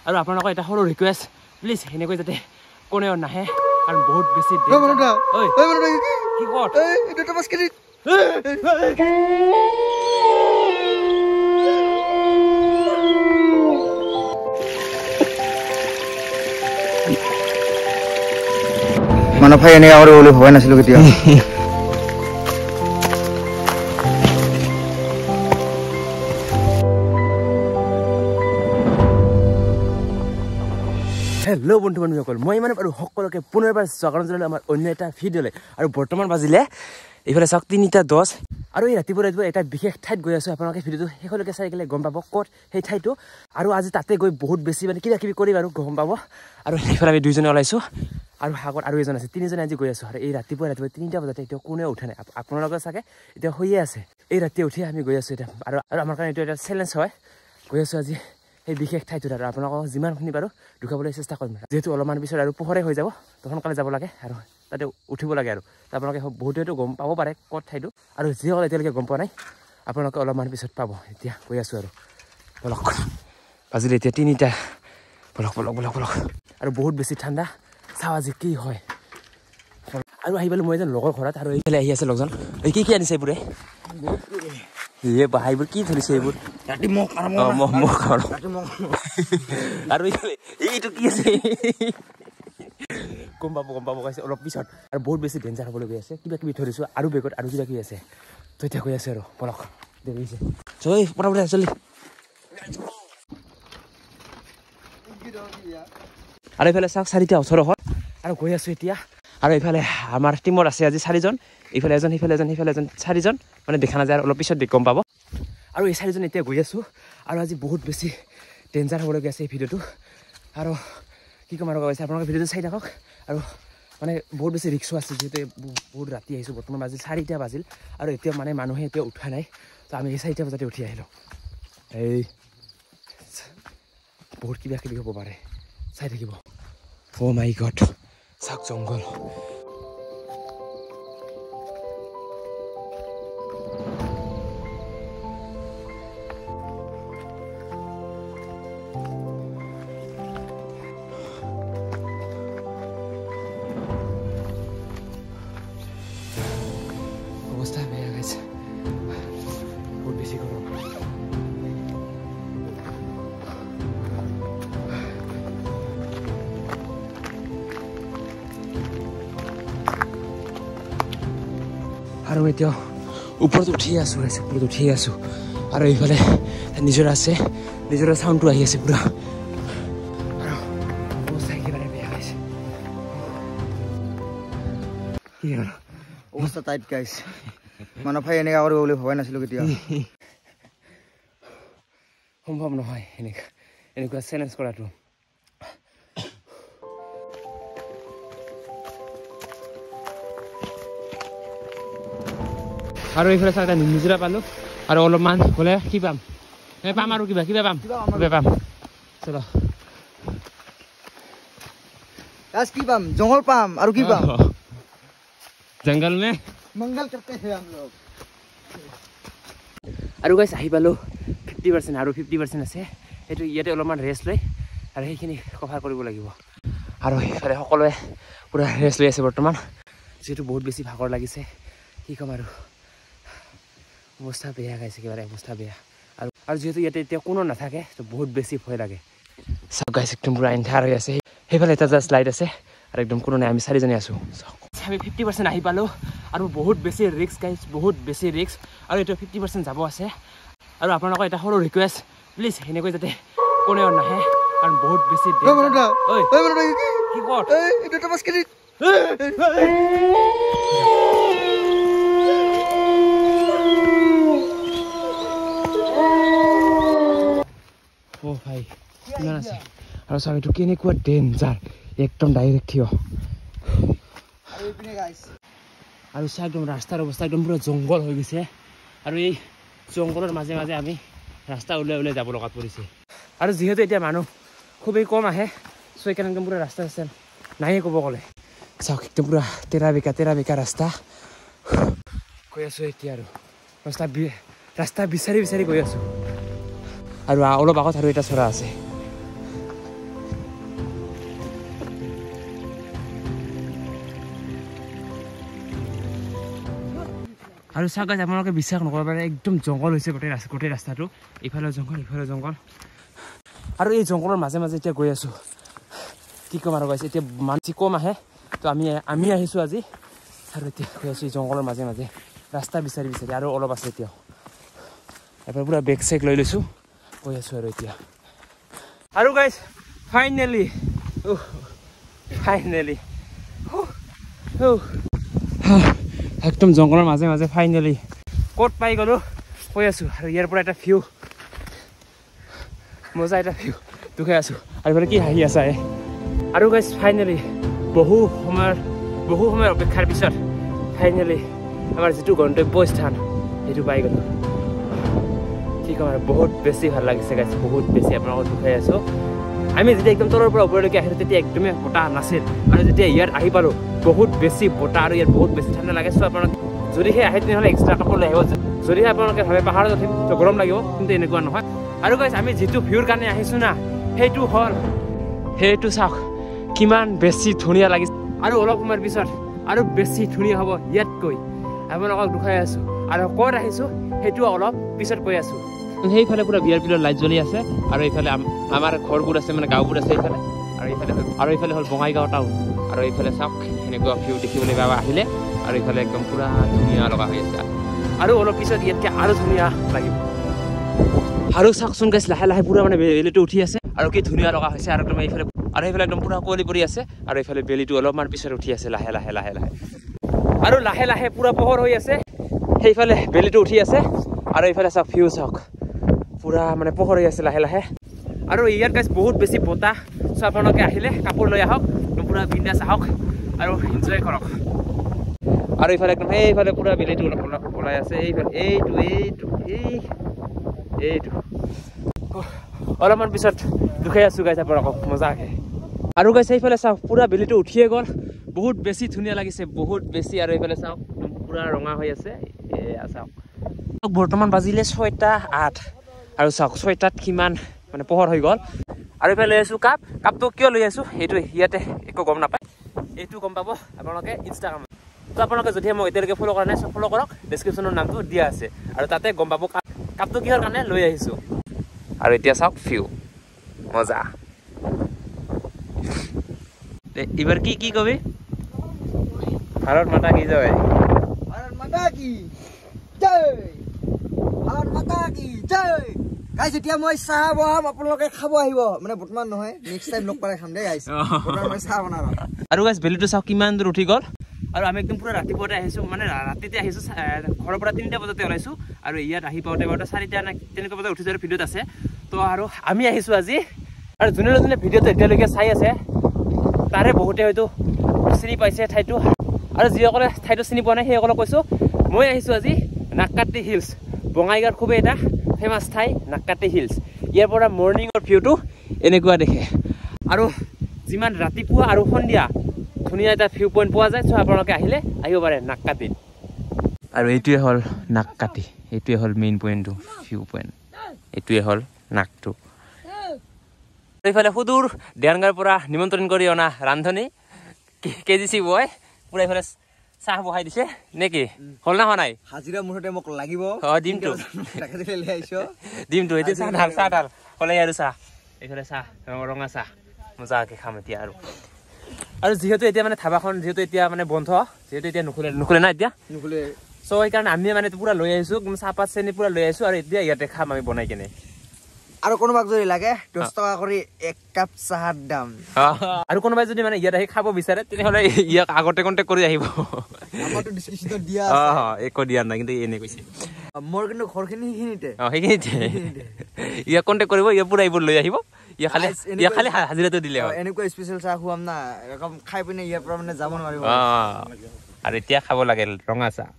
আৰু আপোনালোকৰ এটা সৰু ৰিকুৱেষ্ট প্লিজ এনেকৈ যাতে কোনেও নাহে কাৰণ বহুত বেছি মানৱ ভাই এনে আৰু বুলি ভবাই নাছিলো কেতিয়া হেল্ল' বন্ধু বান্ধৱীসকল মই মানে বাৰু সকলোকে পুনৰবাৰ স্বাগতম জনালোঁ আমাৰ অন্য এটা ভিডিঅ'লৈ আৰু বৰ্তমান বাজিলে এইফালে চাওক 3:10 আৰু এই ৰাতিপুৱা এটা বিশেষ ঠাইত গৈ আছোঁ আপোনালোকে ভিডিঅ'টো শেষলৈকে চাই গ'লে গম পাব ক'ত সেই ঠাইটো আৰু আজি তাতে গৈ বহুত বেছি মানে কিবা কিবি কৰিম আৰু গম পাব আৰু সেইফালে আমি দুইজনে ওলাইছোঁ আৰু আগত আৰু এজন আছে তিনিজনে আজি গৈ আছোঁ আৰু এই ৰাতিপুৱা 3টা বজাতে এতিয়া কোনেও উঠা নাই আপোনালোকে চাগে এতিয়া শুয়ে আছে এই ৰাতি উঠি আমি গৈ আছোঁ এতিয়া আৰু আমাৰ কাৰণে এইটো এটা চেলেঞ্জ হয় গৈ আছোঁ আজি এই বিশেষ ঠাইটোত আৰু আপোনালোকক যিমানখিনি পাৰোঁ দেখুৱাবলৈ চেষ্টা কৰিম যিহেতু অলপমান পিছত আৰু পোহৰে হৈ যাব তো সোনকালে যাব লাগে আৰু তাতে উঠিব লাগে আৰু আপোনালোকে বহুতেতো গম পাব পাৰে ক'ত ঠাইটো আৰু যিসকলে এতিয়ালৈকে গম পোৱা নাই আপোনালোকে অলপমান পিছত পাব এতিয়া গৈ আছোঁ আৰু বলক বাজিলে এতিয়া 3টা বলক আৰু বহুত বেছি ঠাণ্ডা চাওঁ আজি কি হয় আৰু আহি পালোঁ মই এজন লগৰ ঘৰত আৰু এইফালে আহি আছে লগজন এই কি আনিছে এইবোৰে এইবোৰ কি ধৰিছে এইবোৰ আৰু এইটো কি আছে গম পাব কৈছে অলপ পিছত আৰু বহুত বেছি ডেঞ্জাৰ হ'বলৈ গৈ আছে কিবা কিবি ধৰিছোঁ আৰু বেগত আৰু কিবা কিবি আছে তো এতিয়া গৈ আছে আৰু বলক দেৰিছে পটাপট চলি আৰু এইফালে চাওক 4:18 হ'ল আৰু গৈ আছোঁ এতিয়া আৰু এইফালে আমাৰ টিমত আছে আজি 4জন এইফালে এজন সিফালে এজন 4জন মানে দেখা নাযায় অলপ পিছত গম পাব আৰু এই 4জন এতিয়া গৈ আছোঁ আৰু আজি বহুত বেছি ডেঞ্জাৰ হ'বলগীয়া আছে এই ভিডিঅ'টো আৰু কি ক'ম আৰু কৈছে আপোনালোকে ভিডিঅ'টো চাই থাকক আৰু মানে বহুত বেছি ৰিক্সো আছে যিহেতু বহুত ৰাতি আহিছোঁ বৰ্তমান বাজিল 4টা বাজিল আৰু এতিয়া মানে মানুহে এতিয়া উঠা নাই তো আমি এই 4টা বজাতে উঠি আহিলোঁ এই বহুত কিবা কিবি হ'ব পাৰে চাই থাকিব অ' মাই গড চাওক জংঘল অৱস্থা বেয়া গৈছে বহুত বেছি গৰম আৰু এতিয়া ওপৰত উঠিয়ে আছোঁ আৰু এইফালে নিজৰা আছে নিজৰা চাউণ্ডটো আহি আছে পুৰা আৰু অৱস্থা একেবাৰে বেয়া হৈছে কি হ'ল অৱস্থা টাইট গাইছ মানৱ ভাই এনেকুৱা কৰিব বুলি ভবাই নাছিলো কেতিয়া সম্ভৱ নহয় এনেকুৱা চেলেঞ্জ কৰাটো আৰু এইফালে চাই এটা নিজৰা পালোঁ আৰু অলপমান গ'লে কি পাম আৰু কিবা পাম চলো কি পাম জংঘল পাম আৰু কি পাম জংঘল মে মংগল करते हैं हम लोग আৰু গাইছ আহি পালোঁ 50% আৰু 50% আছে সেইটো ইয়াতে অলপমান ৰেষ্ট লৈ আৰু সেইখিনি কভাৰ কৰিব লাগিব আৰু সেইফালে সকলোৱে পুৰা ৰেষ্ট লৈ আছে বৰ্তমান যিহেতু বহুত বেছি ভাগৰ লাগিছে কি ক'ম আৰু অৱস্থা বেয়া গাইছে একেবাৰে অৱস্থা বেয়া আৰু যিহেতু ইয়াতে এতিয়া কোনো নাথাকে তো বহুত বেছি ভয় লাগে চাওক গাইছ একদম পুৰা এন্ধাৰ হৈ আছে সেইফালে এটা জাষ্ট লাইট আছে আৰু একদম কোনো নাই আমি 4জনে আছোঁ আমি 50% আহি পালোঁ আৰু বহুত বেছি ৰিক্স গাইছ বহুত বেছি ৰিক্স আৰু এইটো 50% যাব আছে আৰু আপোনালোকৰ এটা সৰু ৰিকুৱেষ্ট প্লিজ এনেকৈ যাতে কোনেও নাহে কাৰণ বহুত বেছি ভাই কিমান আছে আৰু চাওক এইটো কেনেকুৱা ডেঞ্জাৰ একদম ডাইৰেক্ট থিয় আৰু চাওক একদম ৰাস্তাৰ অৱস্থা একদম পুৰা জংঘল হৈ গৈছে আৰু এই জংঘলৰ মাজে মাজে আমি ৰাস্তা ওলাই যাব লগাত পৰিছে আৰু যিহেতু এতিয়া মানুহ খুবেই কম আহে চ' সেইকাৰণে একদম পুৰা ৰাস্তা নাহে ক'ব গ'লে চাওক একদম পুৰা তেৰা বেকা ৰাস্তা গৈ আছোঁ এতিয়া আৰু ৰাস্তা বিচাৰি গৈ আছোঁ আৰু অলপ আগত আৰু এটা চৰা আছে আৰু চাওক গাইজ আপোনালোকে বিশ্বাস নকৰিব পাৰে একদম জংঘল হৈছে গোটেই ৰাস্তাটো ইফালে জংঘল আৰু এই জংঘলৰ মাজে মাজে এতিয়া গৈ আছোঁ কি ক'ম আৰু গাইজ এতিয়া মানুহ কম আহে তো আমি আহিছোঁ আজি আৰু এতিয়া গৈ আছোঁ এই জংঘলৰ মাজে মাজে ৰাস্তা বিচাৰি আৰু অলপ আছে এতিয়াও এবাৰ পুৰা বেগ চেক লৈ লৈছোঁ গৈ আছোঁ আৰু এতিয়া আৰু গাইজ ফাইনেলি একদম জংঘলৰ মাজে মাজে ফাইনেলি ক'ত পাই গ'লোঁ কৈ আছোঁ আৰু ইয়াৰ পৰা এটা ভিউ মজা এটা ভিউ দুখাই আছোঁ আৰু এইফালে কি হাঁহি আছা আৰু গাইজ ফাইনেলি বহু সময়ৰ অপেক্ষাৰ পিছত ফাইনেলি আমাৰ যিটো গন্তব্য স্থান সেইটো পাই গ'লোঁ কি ক'ম আৰু বহুত বেছি ভাল লাগিছে গাইজ বহুত বেছি আপোনালোকক দুখাই আছোঁ আমি যেতিয়া একদম তলৰ পৰা ওপৰলৈকে আহিলোঁ তেতিয়া একদমেই বতাহ নাছিল আৰু যেতিয়া ইয়াত আহি পালোঁ বহুত বেছি বতাহ আৰু ইয়াত বহুত বেছি ঠাণ্ডা লাগে চ' আপোনালোক যদিহে আহে তেনেহ'লে এক্সট্ৰা কাপোৰ লৈ আহিব যদিহে আপোনালোকে ভাবে পাহাৰত উঠিম তো গৰম লাগিব কিন্তু এনেকুৱা নহয় আৰু গাইজ আমি যিটো ভিউৰ কাৰণে আহিছোঁ না সেইটো চাওক কিমান বেছি ধুনীয়া লাগিছে আৰু অলপ সময়ৰ পিছত আৰু বেছি ধুনীয়া হ'ব ইয়াতকৈ আপোনালোকক দুখাই আছোঁ আৰু ক'ত আহিছোঁ সেইটো অলপ পিছত কৈ আছোঁ সেইফালে পুৰা VIP লাইট জ্বলি আছে আৰু এইফালে আমাৰ ঘৰবোৰ আছে মানে গাঁওবোৰ আছে এইফালে আৰু এইফালে হ'ল বঙাইগাঁও টাউন আৰু এইফালে চাওক এনেকুৱা ভিউ দেখিবলৈ পাবা আহিলে আৰু এইফালে একদম পুৰা ধুনীয়া লগা হৈ আছে আৰু অলপ পিছত ইয়াতকৈ আৰু ধুনীয়া লাগিব আৰু চাওকচোন গাইজ লাহে পুৰা মানে বেলিটো উঠি আছে আৰু কি ধুনীয়া লগা হৈছে আৰু একদম এইফালে একদম পুৰা কুঁৱলী পৰি আছে আৰু এইফালে বেলিটো অলপমান পিছত উঠি আছে লাহে আৰু লাহে পুৰা পোহৰ হৈ আছে সেইফালে বেলিটো উঠি আছে আৰু এইফালে চাওক ভিউ চাওক পুৰা মানে পোহৰ হৈ আছে লাহে আৰু ইয়াত গাইজ বহুত বেছি বতাহ চ' আপোনালোকে আহিলে কাপোৰ লৈ আহক পুৰা বিন্দাছ আহক আৰু এনজয় কৰক আৰু এইফালে একদম সেইফালে পুৰা বেলিটো ওলাই আছে এইটো অলপমান পিছত দুখাই আছোঁ গাইজ আপোনালোকক মজাকৈ আৰু গাইজ সেইফালে চাওক পুৰা বেলিটো উঠিয়ে গ'ল বহুত বেছি ধুনীয়া লাগিছে বহুত বেছি আৰু এইফালে চাওক পুৰা ৰঙা হৈ আছে চাওক বৰ্তমান বাজিলে 6:08 আৰু চাওক 6টাত কিমান মানে পোহৰ হৈ গ'ল আৰু এইফালে লৈ আছোঁ কাপটো কিয় লৈ আছোঁ সেইটো ইয়াতে একো গম নাপায় এইটো গম পাব আপোনালোকে ইনষ্টাগ্ৰামত তো আপোনালোকে যদিহে মই এতিয়ালৈকে ফ'ল' কৰা নাই চব ফ'ল' কৰক ডেছক্ৰিপশ্যনৰ নামটো দিয়া আছে আৰু তাতে গম পাব কাপটো কিহৰ কাৰণে লৈ আহিছোঁ আৰু এতিয়া চাওক ভিউ মজা এইবাৰ কি কবি ভাৰত মাতা কি জয় গাইজ এতিয়া মই চাহ বহাম আপোনালোকে খাব আহিব মানে বৰ্তমান নহয় নেক্সট টাইম লগ পালে খাম দেই গাইজ মই চাহ বনাম আৰু গাইজ বেলিটো চাওক কিমান দূৰ উঠি গ'ল আৰু আমি একদম পুৰা ৰাতিপুৱাতে আহিছোঁ মানে ৰাতিতে আহিছোঁ ঘৰৰ পৰা 3টা বজাতে ওলাইছোঁ আৰু ইয়াত আহি পাওঁতে 4টা তেনেকুৱা বজাত উঠিছোঁ আৰু ভিডিঅ'ত আছে তো আৰু আমি আহিছোঁ আজি আৰু যোনে ভিডিঅ'টো এতিয়ালৈকে চাই আছে তাৰে বহুতে হয়তো চিনি পাইছে ঠাইটো আৰু যিসকলে ঠাইটো চিনি পোৱা নাই সেইসকলক কৈছোঁ মই আহিছোঁ আজি নাক্কাটি হিলছ বঙাইগাঁৱৰ খুবেই এটা ফেমাছ ঠাই নাক্কাটি হিলছ ইয়াৰ পৰা মৰ্ণিঙৰ ভিউটো এনেকুৱা দেখে আৰু যিমান ৰাতিপুৱা আৰু সন্ধিয়া ধুনীয়া এটা ভিউ পইণ্ট পোৱা যায় চ' আপোনালোকে আহিব পাৰে নাক্কাটিত আৰু এইটোৱে হ'ল নাক্কাটি এইটোৱে হ'ল মেইন পইণ্টটো ভিউ পইণ্ট এইটোৱে হ'ল নাকটো এইফালে সুদূৰ দেৱানগাঁৱৰ পৰা নিমন্ত্ৰণ কৰি অনা ৰান্ধনি KGC বয় পুৰা এইফালে চাহ বহাই দিছে নেকি হ'ল না হোৱা নাই হাজিৰা মুঠতে মোক লাগিব দিমটো এতিয়া চাহ ডাল হ'লে আৰু চাহ এইফালে চাহ ৰঙা চাহ মজাকৈ খাম এতিয়া আৰু যিহেতু এতিয়া মানে ধাবাখন যিহেতু এতিয়া মানে বন্ধ যিহেতু এতিয়া নুখুলে না এতিয়া নুখুলে চ' সেইকাৰণে আমি মানে পুৰা লৈ আহিছোঁ চাহপাত চেনি পুৰা লৈ আহিছোঁ আৰু এতিয়া ইয়াতে খাম আমি বনাই কেনে আৰু কোনোবাক যদি লাগে 10 টকা কৰি 1 কাপ চাহৰ দাম আৰু কোনোবাই যদি মানে ইয়াত আহি খাব বিচাৰে তেনেহ'লে ইয়াক আগতে কণ্টেক্ট কৰি আহিব আমাৰতো ডিছক্ৰিপশ্যনত দিয়া আছে একো দিয়া নাই কিন্তু এনে কৈছে মোৰ কিন্তু ঘৰখিনি সেইখিনিতে ইয়াক কণ্টেক্ট কৰিব ইয়াৰ পুৰা এইবোৰ লৈ আহিব ইয়াক খালি হাজিৰাটো দিলে হয় এনেকুৱা স্পেচিয়েল চাহ খুৱাম না একদম খাই পিনে ইয়াৰ পৰা মানে যাব নোৱাৰিব আৰু এতিয়া খাব লাগে ৰঙা চাহ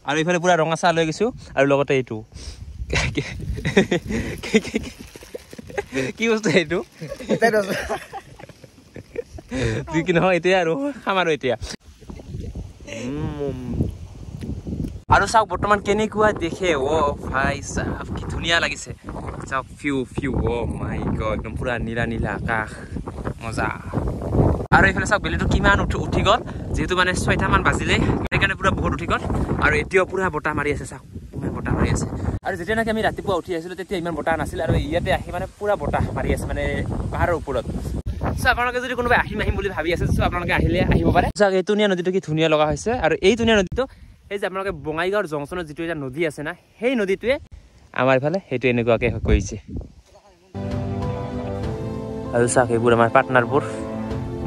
আৰু এইফালে পুৰা ৰঙা চাহ লৈ গৈছোঁ আৰু লগতে এইটো কি বস্তু এইটো কি নহয় এতিয়া আৰু খাম আৰু এতিয়া আৰু চাওক বৰ্তমান কেনেকুৱা দেখে ভাই চাহ কি ধুনীয়া লাগিছে চাওক ভিউ মাই গড একদম পুৰা নীলা আকাশ মজা আৰু এইফালে চাওক বেলিটো কিমান উঠি গ'ল যিহেতু মানে 6টামান বাজিলে সেইকাৰণে পুৰা বহুত উঠি গ'ল আৰু এতিয়াও পুৰা বতাহ মাৰি আছে চাওক ইমান বতাহ মাৰি আছে আৰু যেতিয়া নাকি আমি ৰাতিপুৱা উঠি আহিছিলোঁ তেতিয়া ইমান বতাহ নাছিল আৰু ইয়াতে আহি মানে পুৰা বতাহ মাৰি আছে মানে পাহাৰৰ ওপৰত চ' আপোনালোকে যদি কোনোবাই আহিম বুলি ভাবি আছে চ' আপোনালোকে আহিলে আহিব পাৰে চাওক এই টুনীয়া নদীটো কি ধুনীয়া লগা হৈছে আৰু এই টুনীয়া নদীটো এই যে আপোনালোকে বঙাইগাঁৱৰ জংচনত যিটো এটা নদী আছে না সেই নদীটোৱে আমাৰ ইফালে সেইটো এনেকুৱাকে কৰিছে আৰু চাওক এইবোৰ আমাৰ পাৰ্টনাৰবোৰ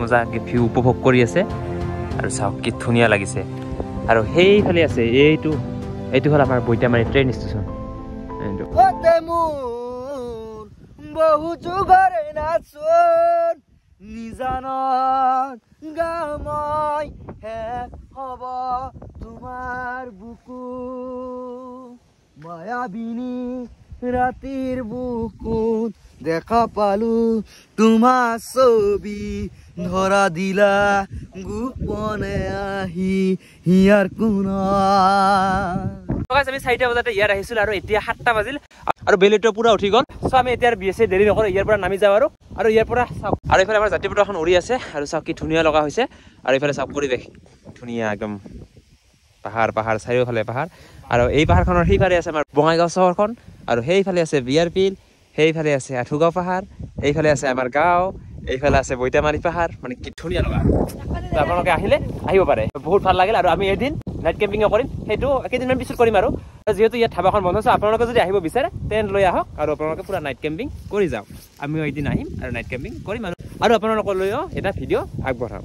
মজাকে ভিউ উপভোগ কৰি আছে আৰু চাওক কি ধুনীয়া লাগিছে আৰু সেইফালে আছে এইটো হ'ল আমাৰ বৈতামাৰী ট্ৰেইন ষ্টেচন বহু যুগৰে নাচোন নিজানত গামই হে হব তোমাৰ বুকু মায়াবিনী ৰাতিৰ বুকুত দেখা পালো তোমাৰ ছবি ধৰা দিলা গোপনে আহি হিয়াৰ কোনা আমি 4টা বজাতে ইয়াত আহিছিলো আৰু এতিয়া 7টা বাজিল আৰু বেলিটো পুৰা উঠি গ'ল চ' আমি এতিয়া বেছি দেৰি নকৰো ইয়াৰ পৰা নামি যাওঁ আৰু ইয়াৰ পৰা চাওক আৰু এইফালে আমাৰ জাতীয় পতাকাখন উৰি আছে আৰু চাওক কি ধুনীয়া লগা হৈছে আৰু এইফালে চাওক পৰিৱেশ ধুনীয়া একদম পাহাৰ চাৰিওফালে পাহাৰ আৰু এই পাহাৰখনৰ সেইফালে আছে আমাৰ বঙাইগাঁও চহৰখন আৰু সেইফালে আছে বিয়াৰপিল সেইফালে আছে আঠুগাঁও পাহাৰ এইফালে আছে আমাৰ গাঁও এইফালে আছে বৈতামাৰী পাহাৰ মানে কি ধুনীয়া লগা আপোনালোকে আহিলে আহিব পাৰে বহুত ভাল লাগিল আৰু আমি এদিন নাইট কেম্পিঙো কৰিম সেইটো কেইদিনমান পিছত কৰিম আৰু যিহেতু ইয়াত ধাবাখন বন্ধ আছে আপোনালোকে যদি আহিব বিচাৰে টেণ্ট লৈ আহক আৰু আপোনালোকে পুৰা নাইট কেম্পিং কৰি যাওক আমিও এদিন আহিম আৰু নাইট কেম্পিং কৰিম আৰু আপোনালোকলৈও এটা ভিডিঅ' আগবঢ়াম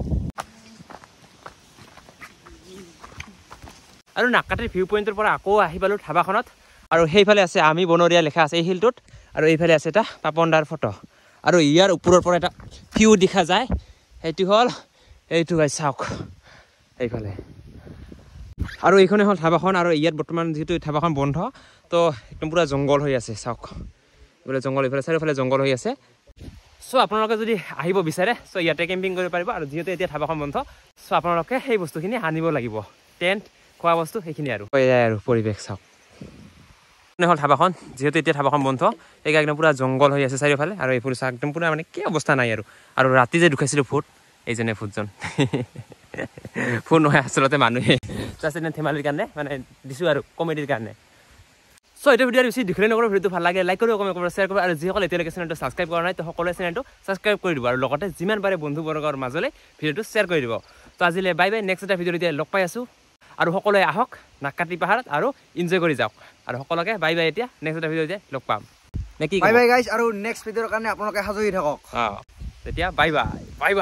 আৰু নাকাটিৰ ভিউ পইণ্টৰ পৰা আকৌ আহি পালোঁ ধাবাখনত আৰু সেইফালে আছে আমি বনৰীয়া লেখা আছে এই শিলটোত আৰু এইফালে আছে এটা পাপনদাৰ ফটো আৰু ইয়াৰ ওপৰৰ পৰা এটা ভিউ দেখা যায় সেইটো হ'ল এইটো গাই চাওক এইফালে আৰু এইখনে হ'ল ধাবাখন আৰু ইয়াত বৰ্তমান যিহেতু ধাবাখন বন্ধ তো একদম পুৰা জংঘল হৈ আছে চাওক এইফালে জংঘল এইফালে চাৰিওফালে জংঘল হৈ আছে চ' আপোনালোকে যদি আহিব বিচাৰে চ' ইয়াতে কেম্পিং কৰিব পাৰিব আৰু যিহেতু এতিয়া ধাবাখন বন্ধ চ' আপোনালোকে সেই বস্তুখিনি আনিব লাগিব টেণ্ট খোৱা বস্তু সেইখিনি আৰু পৰিৱেশ চাওক হ'ল ধাবাখন যিহেতু এতিয়া ধাবাখন বন্ধ সেইকাৰণে একদম পুৰা জংঘল হৈ আছে চাৰিওফালে আৰু এইফালে চাওক একদম পুৰা মানে কি অৱস্থা নাই আৰু ৰাতি যে ঢুকাইছিলোঁ ভূত এইজনে ভূতজন ভূত নহয় আচলতে মানুহে জাষ্ট এনে ধেমালিৰ কাৰণে মানে দিছোঁ আৰু কমেডিৰ কাৰণে চ' এইটো ভিডিঅ' বেছি দীঘলীয়া নকৰোঁ ভিডিঅ'টো ভাল লাগে লাইক কৰিব কমেণ্ট কৰিব শ্বেয়াৰ কৰিব আৰু যিসকলে এতিয়ালৈকে চেনেলটো ছাবস্ক্ৰাইব কৰা নাই তো সকলোৱে চেনেলটো ছাবস্ক্ৰাইব কৰি দিব আৰু লগতে যিমান পাৰে বন্ধুবৰ্গৰ মাজলৈ ভিডিঅ'টো শ্বেয়াৰ কৰি দিব তো আজিলৈ বাই বাই নেক্সট এটা ভিডিঅ'ত এতিয়া লগ পাই আছোঁ আৰু সকলোৱে আহক নাকাটি পাহাৰত আৰু এনজয় কৰি যাওক আৰু সকলোকে বাই বাই এতিয়া নেক্সট এটা ভিডিঅ'তে লগ পাম নে কি বাই বাই গাইজ আৰু নেক্সট ভিডিঅ'ৰ কাৰণে আপোনালোকে সাজু হৈ থাকক তেতিয়া বাই বাই